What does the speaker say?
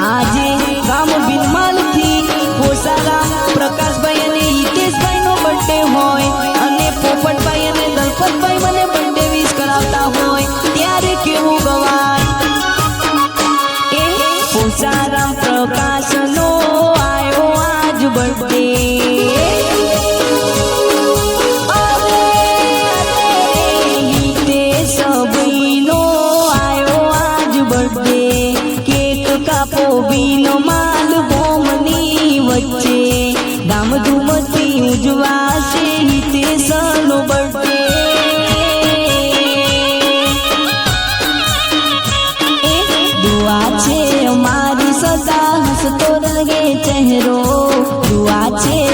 આજે ગામ બિલમાલથી પોસારામ પ્રકાશભાઈ અને હિતેશભાઈ નો બર્થડે હોય અને પોપટભાઈ અને દલપતભાઈ મને બર્થડે વિશ કરાવતા હોય ત્યારે કેવું ગવાય એ પોસારામ પ્રકાશનો આયો આજ બર્થડે બીનો માલ હોમની વચ્ચે ધામધૂમથી ઉજવાશે હિતેશનો બર્થડે દુઆ છે અમારી સદા હસતો રહે ચહેરો દુઆ છે